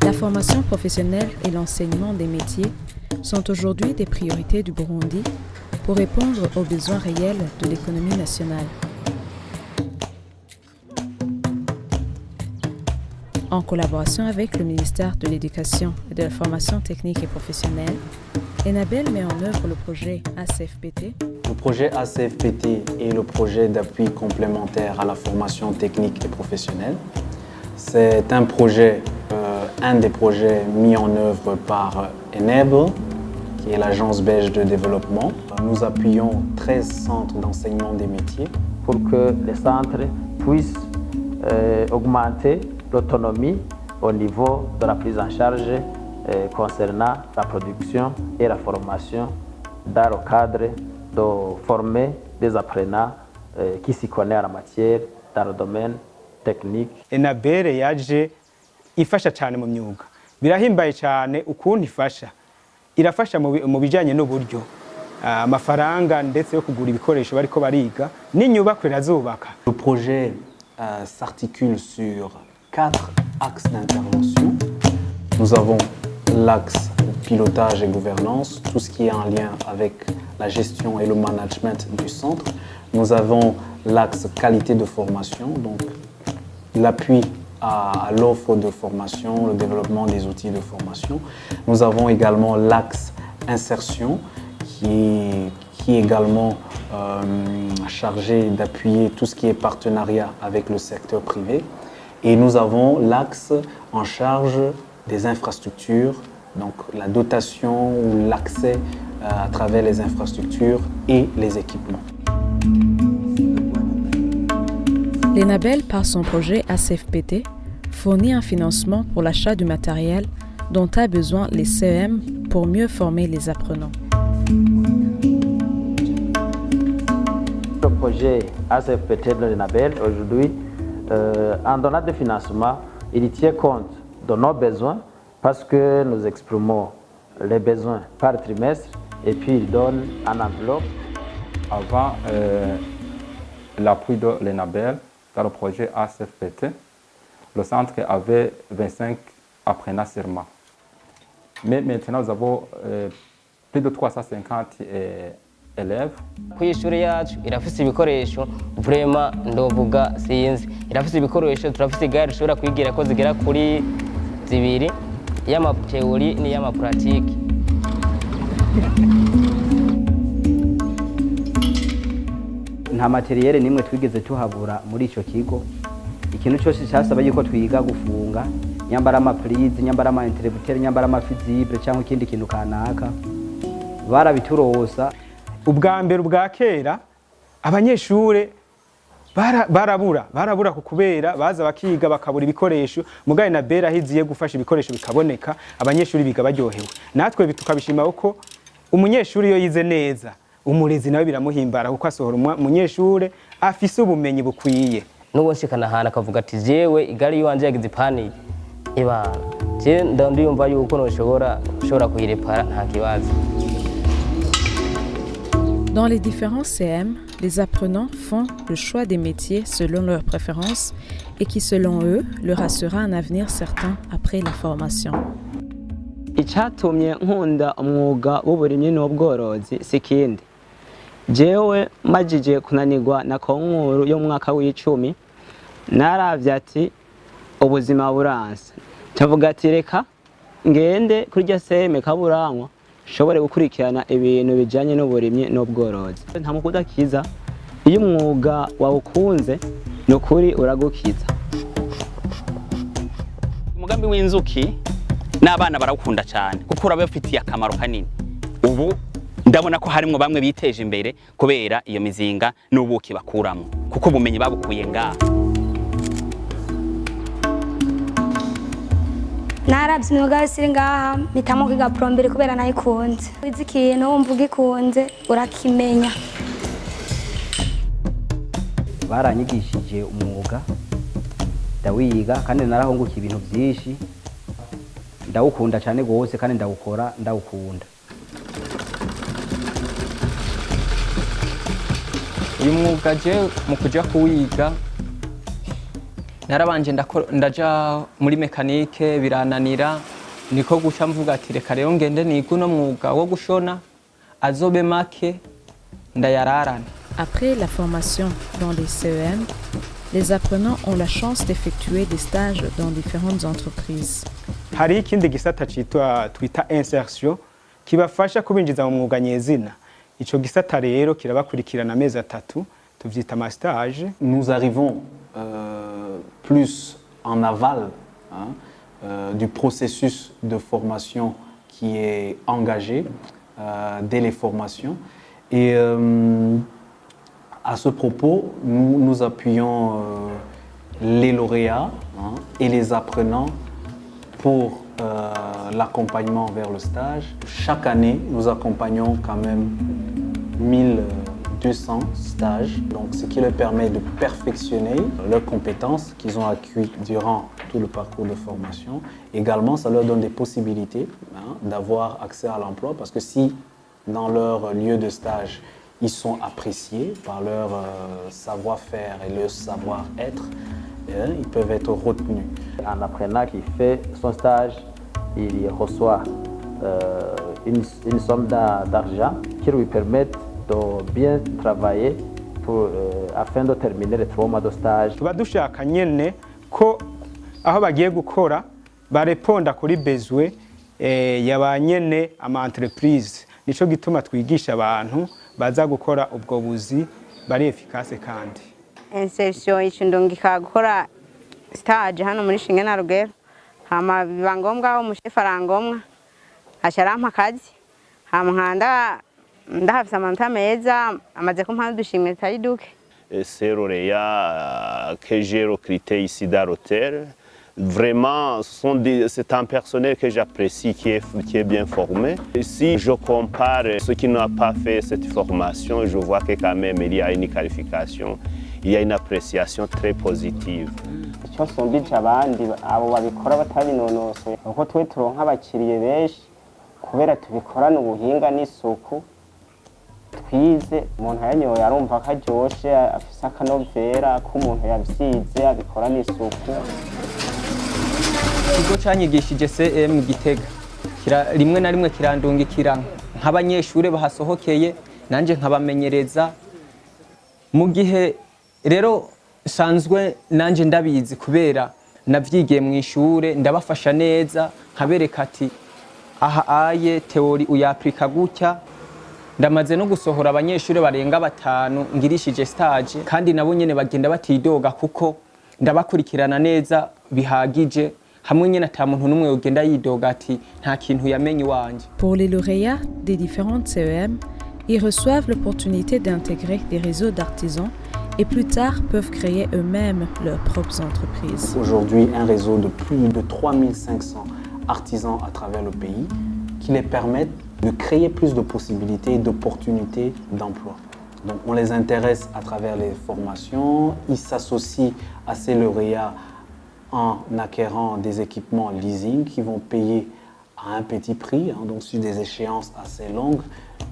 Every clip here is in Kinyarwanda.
La formation professionnelle et l'enseignement des métiers sont aujourd'hui des priorités du Burundi pour répondre aux besoins réels de l'économie nationale. En collaboration avec le ministère de l'Éducation et de la Formation technique et professionnelle, Enabel met en œuvre le projet ACFPT. Le projet ACFPT est le projet d'appui complémentaire à la formation technique et professionnelle. C'est un projet, un des projets mis en œuvre par Enable, qui est l'agence belge de développement. Nous appuyons 13 centres d'enseignement des métiers. Pour que les centres puissent augmenter l'autonomie au niveau de la prise en charge concernant la production et la formation dans le cadre de former des apprenants qui s'y connaissent en la matière dans le domaine technique. Enabel yaje ifasha cyane mu myuga. Birahimbaye cyane ukuntu ifasha. Irafasha mu bijanye n'uburyo amafaranga ndetse yo kugura ibikoresho bariko bariga n'inyubako irazubaka. Le projet s'articule sur 4 axes d'intervention. Nous avons l'axe pilotage et gouvernance, tout ce qui est en lien avec la gestion et le management du centre. Nous avons l'axe qualité de formation, donc l'appui à l'offre de formation, le développement des outils de formation. Nous avons également l'axe insertion qui est également chargé d'appuyer tout ce qui est partenariat avec le secteur privé. Et nous avons l'axe en charge des infrastructures, donc la dotation ou l'accès à travers les infrastructures et les équipements. L'Enabel, par son projet ACFPT, fournit un financement pour l'achat du matériel dont a besoin les CEM pour mieux former les apprenants. Le projet ACFPT de l'Enabel, aujourd'hui, en donnant des financements, il tient compte de nos besoins parce que nous exprimons les besoins par trimestre et puis il donne un enveloppe. Avant l'appui de l'Enabel dans le projet ACFPT, le centre avait 25 apprenants seulement. Mais maintenant, nous avons plus de 350 élèves. Kw'ishure yacu irafise ibikoresho vraiment ndovuga sinzi irafise ibikoresho turafise igare dushobora kwigira ko zigera kuri 2 y'ama theory ni y'ama pratique. Nta materiel nimwe twigeze tuhabura muri ico kigo. Ikintu cyose cyasaba yuko twiga gufunga nyambara ama prise, nyambara ama interrupteur, nyambara ama fusible cyangwa ikindi kintu kanaka barabiturosa. Ubwa mbere ubwa kera abanyeshure barabura kukubera baza bakiga bakabura ibikoresho mugaye na Bera hiziye gufasha ibikoresho bikaboneka abanyeshuri biga baryohewe. Natwe tukabishima uko umunyeshuri yo yize neza umurezi nawe biramuhimbara kuko asohora umunyeshure afise ubumenyi bukwiye. Nuwo nshikana hana akavuga ati jewe igari yanje yagize panic ibana je ndiyumva yuko noshobora kuyirepara nta kibazo. Dans les différents CM, les apprenants font le choix des métiers selon leurs préférences et qui, selon eux, leur assurera un avenir certain après la formation. Icyatumye nkunda umwuga w'uburimyi n'ubworozi sikindi. Jewe majije kunanirwa na konkuru yo mwaka w'icumi naravye ati ubuzima buranse. Ndavuga ati reka ngende kurya seme kaburanwa shobore gukurikirana ibintu bijanye n'uburimyi n'ubworozi. Nta mukuda kiza iyo umwuga wawukunze nukuri uragukiza. Umugambi w'inzuki n'abana barawukunda cyane kuko urabafitiye akamaro kanini. Ubu ndabona ko harimo bamwe biteje imbere kubera iyo mizinga n'ubuki bakuramo kuko ubumenyi babukuye ngaha. Narabye imyuga yose ngaha mpitamo kwiga plomberi kubera nayikunze. Wize ikintu wumva ugikunze urakimenya. Baranyigishije umwuga ndawiga kandi narahungukiye ibintu byinshi ndawukunda cyane gose kandi ndawukora ndawukunda. Uyu mwuga je mu kuja kuwiga narabanje ndaja muri mekanike birananira niko guca mvuga ati reka rero ngende niga uno mwuga wo gushona azobe make ndayararana. Après la formation dans les CEM, les apprenants ont la chance d'effectuer des stages dans différentes entreprises. Hari ikindi gisata twita insertion kibafasha kubinjiza mu mwuga nyezina. Ico gisata rero kirabakurikirana amezi 3 tuvyita ma stage. Nous arrivons plus en aval du processus de formation qui est engagé dès les formations. Et à ce propos, nous appuyons les lauréats et les apprenants pour l'accompagnement vers le stage. Chaque année, nous accompagnons quand même 1200 stages, donc ce qui leur permet de perfectionner leurs compétences qu'ils ont acquises durant tout le parcours de formation. Également, ça leur donne des possibilités d'avoir accès à l'emploi, parce que si dans leur lieu de stage, ils sont appréciés par leur savoir-faire et leur savoir-être, ils peuvent être retenus. Un apprenant qui fait son stage, il reçoit une somme d'argent qui lui permet de bien travailler afin de terminer les 3 mois de stage. Tuba dushaka nyene ko aho bagiye gukora bareponda kuri besoin yaba nyene ama entreprise. Nico gituma twigisha abantu baza gukora ubwo buzi bari efficace kandi. Insertion icundungika gukora stage hano muri Shinge na Rugero. Hama biba ngombwa aho umushefu arangomwa asharampa akazi. Hama nkanda ndahafise amanota meza amaze kumpa dushimwe tari duke. Ces lauréats que j'ai recrutés ici dans l'hôtel, vraiment, c'est un personnel que j'apprécie, qui est bien formé. Et si je compare ceux qui n'ont pas fait cette formation, je vois que quand même il y a une qualification, il y a une appréciation très positive. Icyo nsumbije abandi abo babikora batabinonosoye kuko twe turonka abakiriye benshi kubera tubikorana ubuhinga n'isuku twize umuntu yanyoye arumva ko aryoshe afise akanovera ko umuntu yabyize abikora n'isuku. Ikigo cyanyigishije CM Gitega rimwe na rimwe kirandungikira nk'abanyeshure bahasohokeye nanje nkabamenyereza mu gihe rero sanzwe nanje ndabizi kubera navyigiye mu ishure ndabafasha neza nkabereka ati aha aye teori uyaplika gutya. Ndamaze no gusohora abanyeshure barenga 5 ngirishije stage kandi nabo nyene bagenda batidoga kuko ndabakurikirana neza bihagije. Pour les lauréats des différentes CEM, ils reçoivent l'opportunité d'intégrer des réseaux d'artisans et plus tard peuvent créer eux-mêmes leurs propres entreprises. Aujourd'hui, un réseau de plus de 3500 artisans à travers le pays qui les permettent de créer plus de possibilités et d'opportunités d'emploi. Donc on les intéresse à travers les formations, ils s'associent à ces lauréats en acquérant des équipements leasing qui vont payer à un petit prix, donc sur des échéances assez longues,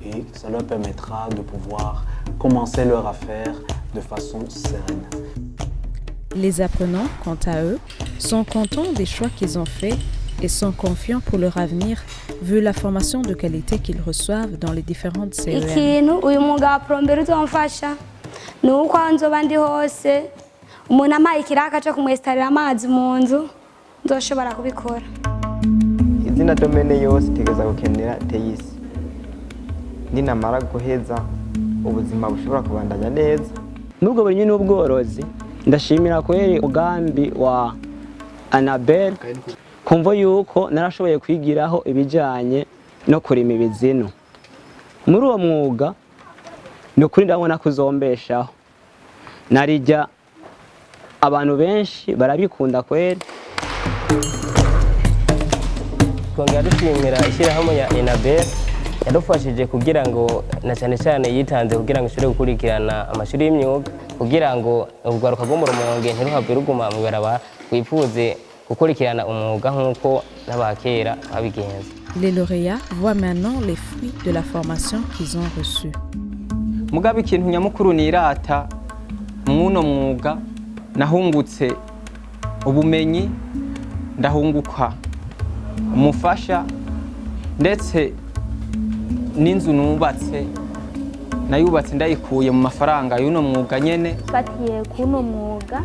et ça leur permettra de pouvoir commencer leur affaire de façon sereine. Les apprenants, quant à eux, sont contents des choix qu'ils ont faits et sont confiants pour leur avenir vu la formation de qualité qu'ils reçoivent dans les différentes CEM. Ikintu uyu mwuga wa plomberi uzomfasha ni uko nzoba ndi hose umuntu amaye ikiraka cyo kumwestarira amazi mu nzu nzoshobora kubikora. Izina domene yose itegeza gukenera teyisi ninamara guheza ubuzima bushobora kubandanya neza. Nubwo burimyi n'ubworozi ndashimira kweri ugambi wa Annabel kumvo yuko narashoboye kwigiraho ibijanye no kurima ibizino. Muri uwo mwuga no kuri ndabona kuzombeshaho narijya abantu benshi barabikunda kweri. Twongera dushimira ishyirahamwe ya Annabel yadufashije kugira ngo na cyane cyane yitanze kugira ngo ishobore gukurikirana amashuri y'imyuga kugira ngo urwaruka rwo mu Rumonge ntiruhave ruguma mu barabara wifuze gukurikirana umwuga nk'uko n'abakera babigenza. Les lauréats voient maintenant les fruits de la formation qu'ils ont reçue. Mugabe ikintu nyamukuru nirata mwuno mwuga nahungutse ubumenyi ndahunguka umufasha ndetse n'inzu nubatse nayubatse ndayikuye mu mafaranga y'uno mwuga nyene. Fatiye kuno mwuga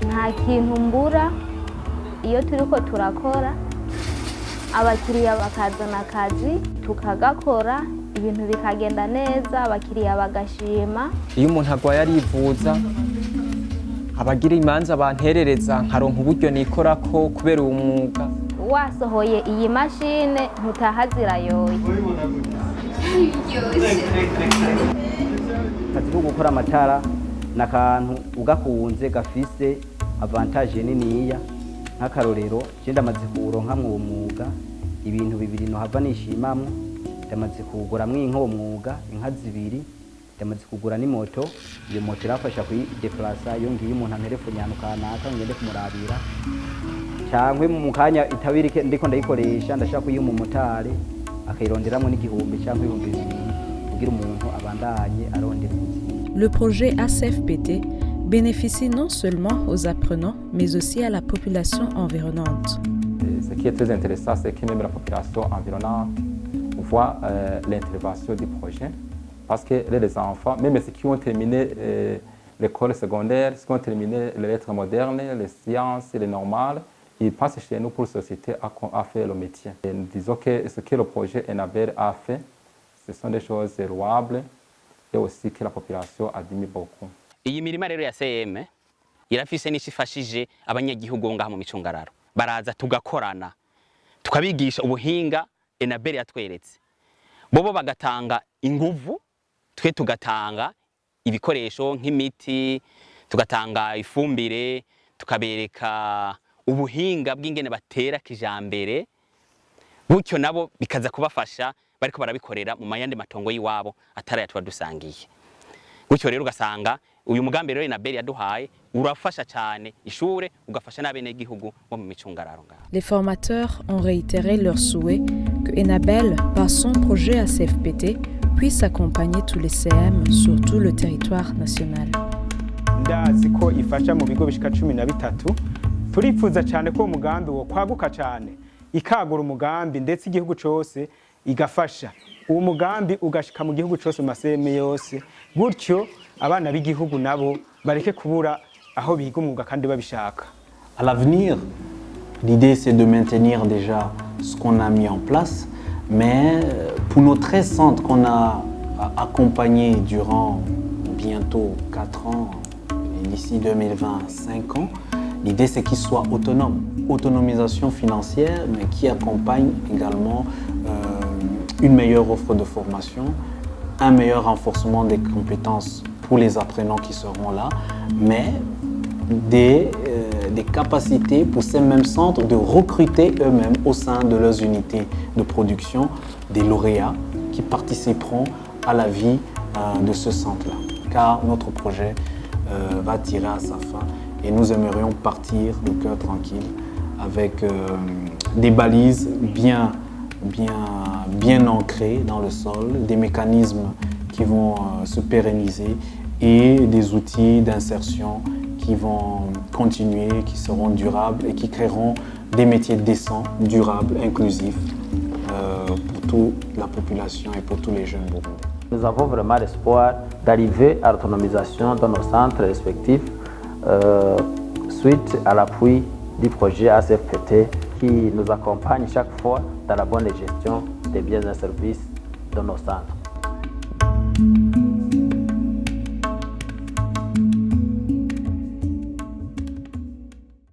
nta kintu mbura iyo turiko turakora, abakiriya bakazana akazi tukagakora, ibintu bikagenda neza, abakiriya bagashima. Iyo umuntu agwaye arivuza, abagira imanza banterereza nkaronka uburyo nikorako kubera uwo mwuga. Wasohoye iyi mashine ntutaha zirayoye. Akazi ko gukora amatara n'akantu ugakunze gafise avantage niniya. Nk'akarorero je ndamaze kuronka mu mwuga ibintu bibiri no hava nishimamwe. Ndamaze kuguramwo inka mwuga, inka zibiri, ndamaze kugura n'imoto. Iyo moto irafasha kuyideplacer iyo ngiye umuntu anterefone kanaka ngende kumurabira, cyangwa mu kanya itabirike ndiko ndayikoresha ndashaka kuyiha umumotari akayironderamwo n'igihumbi cyangwa ibihumbi bibiri kugira umuntu abandanye arondera. Le projet ACFPT bénéficie non seulement aux apprenants, mais aussi à la population environnante. Ce qui est très intéressant, c'est que même la population environnante voit l'intervention du projet, parce que les enfants, même ceux qui ont terminé l'école secondaire, ceux qui ont terminé les lettres modernes, les sciences, les normales, ils passent chez nous pour la société à faire le métier. Et nous disons que ce que le projet ENABEL a fait, ce sont des choses louables et aussi que la population admire beaucoup. Iyi mirima rero ya CM irafise n'ishifashije abanyagihugu ngaha mu micungararo. Baraza tugakorana, tukabigisha ubuhinga ENABEL yatweretse. Bobo bagatanga inguvu, twe tugatanga ibikoresho nk'imiti, tugatanga ifumbire, tukabereka ubuhinga bw'ingene batera kijambere. Gutyo nabo bikaza kubafasha bariko barabikorera mu mayandi matongo yiwabo atari yatwa dusangiye. Gutyo rero ugasanga uyu mugambi rero ENABEL yaduhaye urafasha cyane ishure ugafasha n'abene gihugu bo mu micungararo ngaho. Les formateurs ont réitéré leur souhait que ENABEL, par son projet ACFPT, puisse accompagner tous les CM sur tout le territoire national. Ndazi ko ifasha mu bigo bishika 13. Turifuza cyane ko umugambi wo kwaguka cyane ikagura umugambi ndetse igihugu cyose igafasha. Uwo mugambi ugashika mu gihugu cyose mu maseme yose. Gutyo abana b'igihugu nabo bareke kubura aho biga umwuga kandi babishaka. À l'avenir, l'idée c'est de maintenir déjà ce qu'on a mis en place, mais pour nos 13 centres qu'on a accompagnés durant bientôt 4 ans, et d'ici 2020, 5 ans, l'idée c'est qu'ils soient autonomes. Autonomisation financière, mais qui accompagne également une meilleure offre de formation, un meilleur renforcement des compétences pour les apprenants qui seront là, mais des capacités pour ces mêmes centres de recruter eux-mêmes au sein de leurs unités de production des lauréats qui participeront à la vie de ce centre-là. Car notre projet va tirer à sa fin et nous aimerions partir le cœur tranquille avec des balises bien ancrées dans le sol, des mécanismes qui vont se pérenniser et des outils d'insertion qui vont continuer, qui seront durables et qui créeront des métiers décents, durables, inclusifs pour toute la population et pour tous les jeunes burundais. Nous avons vraiment l'espoir d'arriver à l'autonomisation dans nos centres respectifs suite à l'appui du projet ACFPT qui nous accompagne chaque fois dans la bonne gestion des biens et services de nos centres.